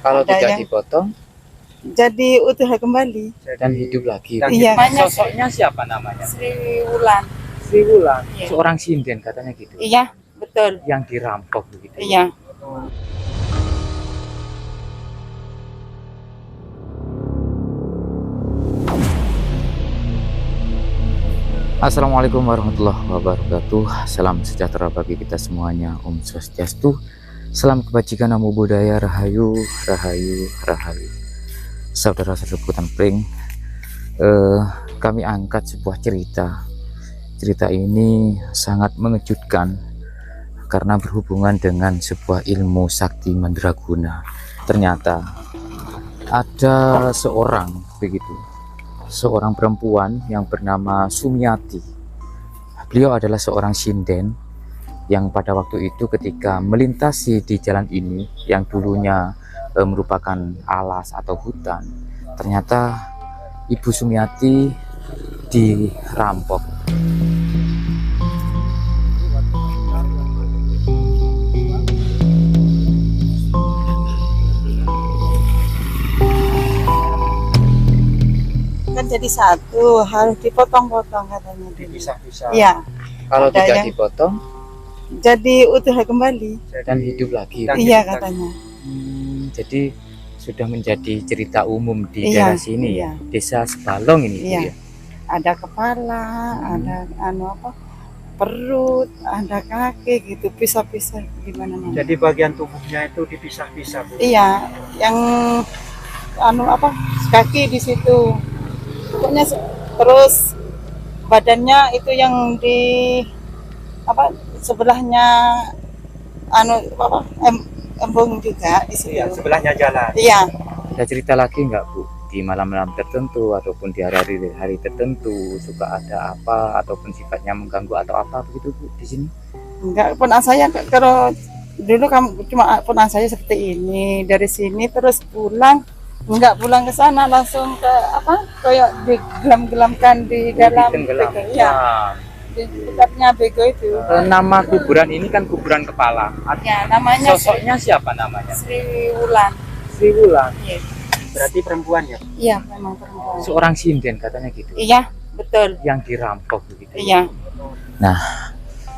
Kalau Ada tidak yang dipotong jadi utuh kembali. dan hidup lagi. Dan Iya. sosoknya siapa namanya? Sri Wulan. Sri Wulan. Iya. Seorang sinden katanya gitu. Iya, betul. Yang dirampok begitu. Iya. Assalamualaikum warahmatullahi wabarakatuh. Salam sejahtera bagi kita semuanya. Om Swastiastu. Salam kebajikan, namo buddhaya, rahayu, rahayu, rahayu. Saudara-saudara Putan Pring, kami angkat sebuah cerita. Cerita ini sangat mengejutkan karena berhubungan dengan sebuah ilmu sakti mandraguna. Ternyata ada seorang perempuan yang bernama Sumiati. Beliau adalah seorang sinden yang pada waktu itu ketika melintasi di jalan ini yang dulunya merupakan alas atau hutan, ternyata Ibu Sumiati dirampok. Kan jadi satu, harus dipotong-potong katanya. Dipisah-pisah. Iya, Kalau Ada tidak yang- dipotong jadi utuh kembali. dan hidup lagi. Dan Iya hidup lagi. katanya. Jadi sudah menjadi cerita umum di Iya, daerah sini iya. ya, Desa Sebalong ini. Bu, Iya. ya. Ada kepala, ada perut, ada kaki gitu, pisah-pisah gimana namanya. Jadi bagian tubuhnya itu dipisah-pisah, Bu. Iya, yang kaki di situ. Pokoknya terus badannya itu yang di sebelahnya embung juga di situ. Iya, sebelahnya jalan. Iya, Ada cerita lagi nggak Bu, di malam-malam tertentu ataupun di hari-hari tertentu suka ada apa ataupun sifatnya mengganggu atau apa begitu Bu di sini? enggak, pernah saya kalau dulu cuma pernah saya seperti ini dari sini terus pulang, enggak pulang ke sana langsung ke kayak digelam-gelamkan di dalam Tenggelam. Iya, di dekatnya bego itu. Nama kuburan ini kan kuburan kepala. Ya, namanya Sosoknya siapa namanya? Sri Wulan. Sri Wulan. Iya. Berarti perempuan ya? Iya, memang perempuan. Seorang sinden katanya gitu. Iya, betul. Yang dirampok begitu. Iya.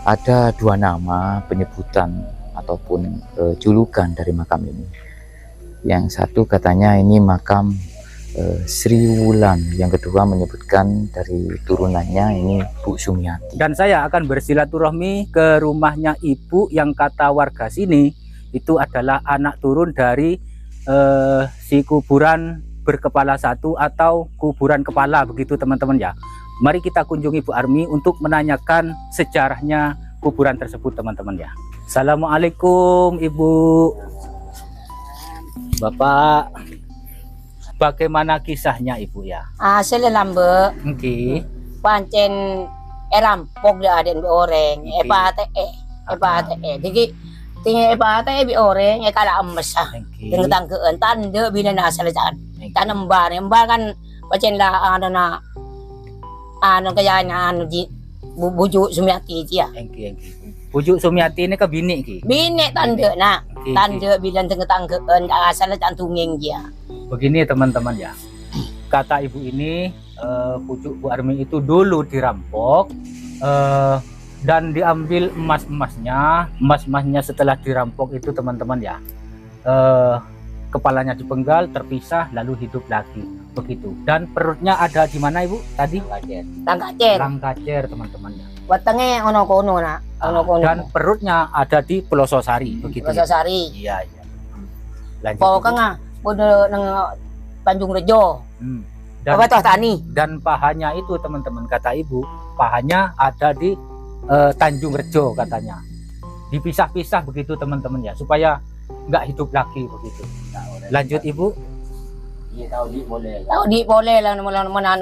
Ada dua nama penyebutan ataupun julukan dari makam ini. Yang satu katanya ini makam Sri Wulan, yang kedua menyebutkan dari turunannya ini Bu Sumiati. Dan saya akan bersilaturahmi ke rumahnya ibu yang kata warga sini itu adalah anak turun dari si kuburan berkepala satu atau kuburan kepala begitu teman-teman ya. Mari kita kunjungi Bu Armi untuk menanyakan sejarahnya kuburan tersebut teman-teman ya. Assalamualaikum Ibu. Bapak, bagaimana kisahnya Ibu ya? Asal lambe Oke. pancen rampok dia ada orang jadi tinggal bi orang kala emes dengan tangkeun tanda bina asal jangan tanam embar kan pancen lah kayaknya bujuk Sumiati dia Bujuk Sumiati ini ke bini ki. bini tanda tanda bilang tengah tangkeun asal cantungin dia. Begini teman-teman ya, kata ibu ini pucuk Bu Armi itu dulu dirampok dan diambil emas-emasnya setelah dirampok itu teman-teman ya, kepalanya dipenggal terpisah lalu hidup lagi begitu, dan perutnya ada di mana Ibu tadi? Tangkacer Langkacer teman-teman ya. wetenge ono kono Dan perutnya ada di Pelososari begitu ya? Sari Iya. Lanjut Ibu. pokoknya bodo nang Tanjung Rejo Dan apa toh tani dan pahanya itu teman-teman kata ibu, pahanya ada di Tanjung Rejo katanya, dipisah-pisah begitu teman-teman ya, supaya nggak hidup lagi begitu. Lanjut Ibu. tahu di boleh lah mana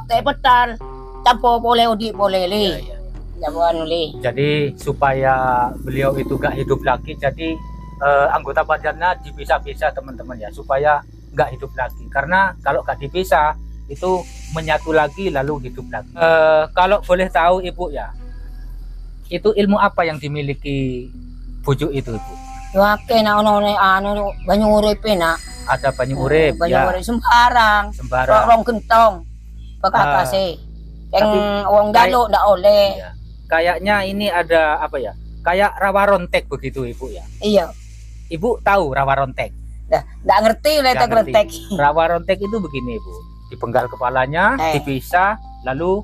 petan campo boleh di boleh li jabuan li Jadi supaya beliau itu nggak hidup lagi, jadi anggota badannya dipisah-pisah teman-teman ya, supaya nggak hidup lagi, karena kalau nggak dipisah itu menyatu lagi lalu hidup lagi. Kalau boleh tahu Ibu ya, itu ilmu apa yang dimiliki bujuk itu Ibu? Wake nak ono anu banyu uripe nak. Ada banyu urip Banyu ya. urip sembarang. Sembarang. Rong gentong. Bekakase. Yang wong daluk ndak oleh. Iya. Kayaknya ini ada apa ya? Kayak rawa rontek begitu Ibu ya. Iya. Ibu tahu rawa rontek? Ndak ngerti oleh Nggak tak retek. Rawa rontek itu begini Ibu. Dipenggal kepalanya, dipisah, lalu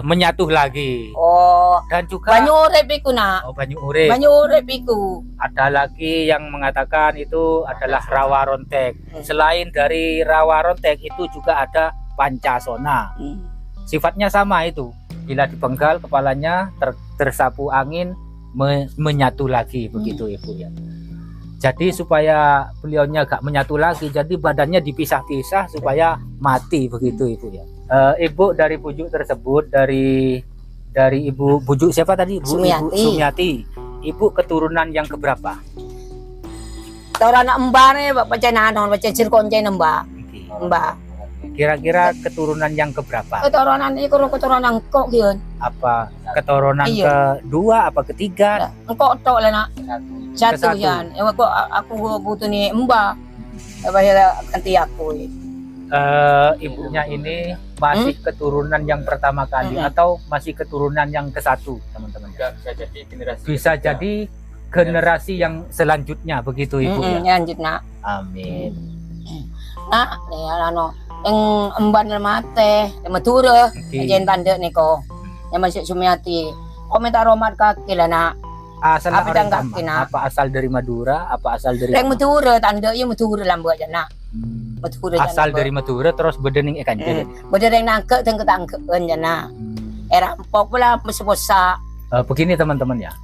menyatu lagi. Oh, Dan juga banyu urip iku nak. banyu urip. Banyu urip iku. Ada lagi yang mengatakan itu adalah rawa rontek. Selain dari rawa rontek itu juga ada pancasona. Sifatnya sama itu. Bila dipenggal kepalanya tersapu angin menyatu lagi begitu Ibu ya. Jadi supaya beliaunya gak menyatu lagi, jadi badannya dipisah-pisah supaya mati begitu Ibu ya. Ibu dari bujuk tersebut dari Ibu bujuk siapa tadi? Ibu Sumiati. Ibu keturunan yang keberapa? Tora anak mbane pancen anon pancen sirkonce mbak. Mbak. Kira-kira keturunan yang keberapa? Keturunan iku keturunan kok kieu. Apa keturunan kedua apa ketiga? Engkok tok lah nak. Satu yan. Kok aku butuh nih mbak. Apa ya ganti aku. Ibunya ini masih keturunan yang pertama kali atau masih keturunan yang ke-1 teman-teman? Bisa jadi generasi yang selanjutnya begitu Ibu ya. Lanjut nak. Amin. Nak, ya ano, yang emban mate, matura, jen tanda niko, yang masih Sumiati. Komentar romat kaki lah nak. Asal apa orang kaki nak? Apa asal dari Madura? Apa asal dari? Yang matura tanda ya matura lambat je nak. Asal dari Madura terus bedening ikan jadi. Bedening nangke dan ketangkean je nak. Rampok pula besar. Begini teman-teman ya.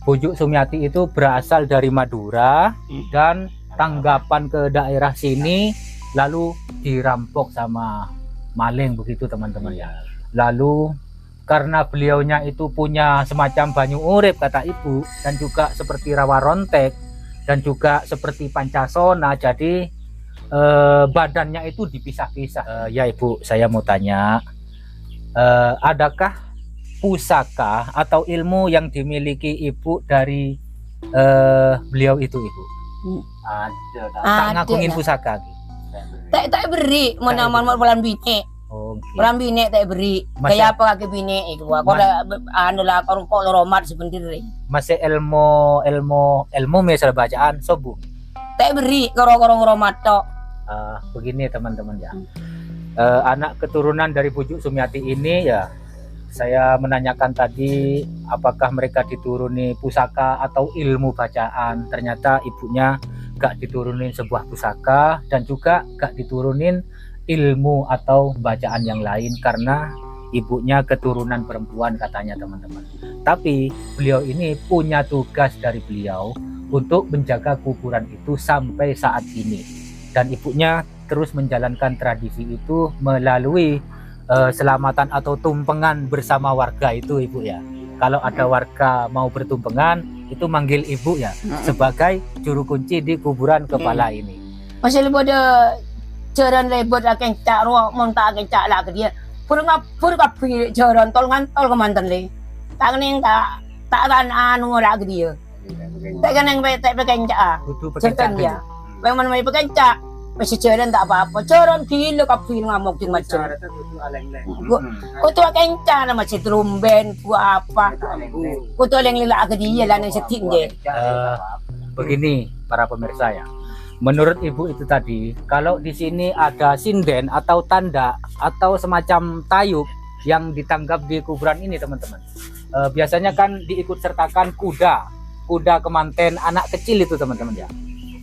Bujuk Sumiati itu berasal dari Madura dan tanggapan ke daerah sini lalu dirampok sama maling begitu teman-teman ya. Lalu karena beliaunya itu punya semacam banyu urip kata Ibu dan juga seperti rawa rontek dan juga seperti pancasona, jadi badannya itu dipisah-pisah. Ya Ibu, saya mau tanya, adakah pusaka atau ilmu yang dimiliki Ibu dari beliau itu Ibu? Ada. Tak ngakungin pusaka gitu. Tak beri mana bulan bini. Bulan bini tak beri. Kayak apa kaki bini itu. Aku anu lah kau romat sebenarnya. Masih ilmu misal bacaan sobu. Tak beri korong romat tok. Begini teman-teman ya. Anak keturunan dari Bujuk Sumiati ini ya, saya menanyakan tadi apakah mereka dituruni pusaka atau ilmu bacaan. Ternyata ibunya gak diturunin sebuah pusaka dan juga gak diturunin ilmu atau bacaan yang lain karena ibunya keturunan perempuan katanya teman-teman. Tapi beliau ini punya tugas dari beliau untuk menjaga kuburan itu sampai saat ini, dan ibunya terus menjalankan tradisi itu melalui selamatan atau tumpengan bersama warga itu Ibu ya. Kalau ada warga mau bertumpengan itu manggil Ibu ya sebagai juru kunci di kuburan kepala ini. Masih lebih ada jaran lebot akan cak ruang monta akan cak lah ke dia. Pur kapi jaran tol kemantan le. Tak kening tak kan anu lah ke dia. Tak kening tak pakai cak. Cekan dia. Memang mai pakai cak. Masih jaran tak apa-apa. Jaran gila kapi ngamuk ting macam. Kau tu akan cak lah masih trumben buat apa. Kau tu yang lila ke dia lah yang setim je. Begini para pemirsa ya. Menurut Ibu itu tadi, kalau di sini ada sinden atau tanda atau semacam tayub yang ditanggap di kuburan ini teman-teman, biasanya kan diikut sertakan kuda kemanten anak kecil itu teman-teman ya.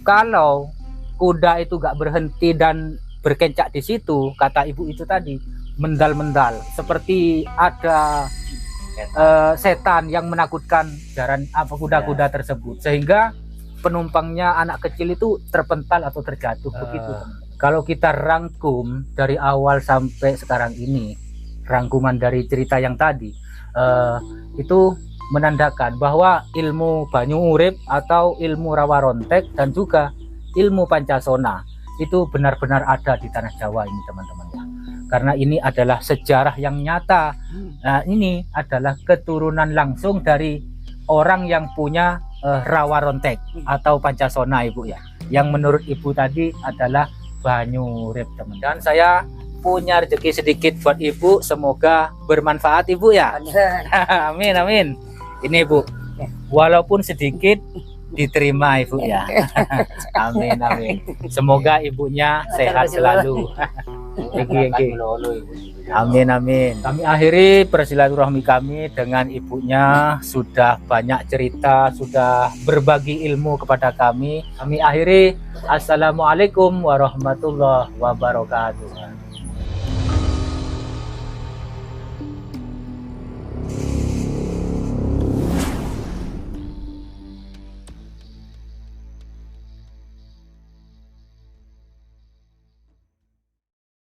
Kalau kuda itu gak berhenti dan berkencak di situ, kata Ibu itu tadi mendal-mendal seperti ada setan yang menakutkan jaran kuda-kuda tersebut, sehingga penumpangnya anak kecil itu terpental atau terjatuh begitu. Kalau kita rangkum dari awal sampai sekarang ini, rangkuman dari cerita yang tadi itu menandakan bahwa ilmu banyu urip atau ilmu rawa rontek dan juga ilmu pancasona itu benar-benar ada di tanah Jawa ini teman-teman ya. Karena ini adalah sejarah yang nyata. Ini adalah keturunan langsung dari orang yang punya rawa rontek atau pancasona Ibu ya. Yang menurut Ibu tadi adalah banyu urip teman. Dan saya punya rezeki sedikit buat Ibu, semoga bermanfaat Ibu ya. Amin amin. Ini Ibu, walaupun sedikit diterima Ibu ya. Amin amin. Semoga ibunya sehat selalu. Amin amin. Kami akhiri bersilaturahmi kami dengan ibunya, sudah banyak cerita, sudah berbagi ilmu kepada kami. Kami akhiri, assalamualaikum warahmatullahi wabarakatuh.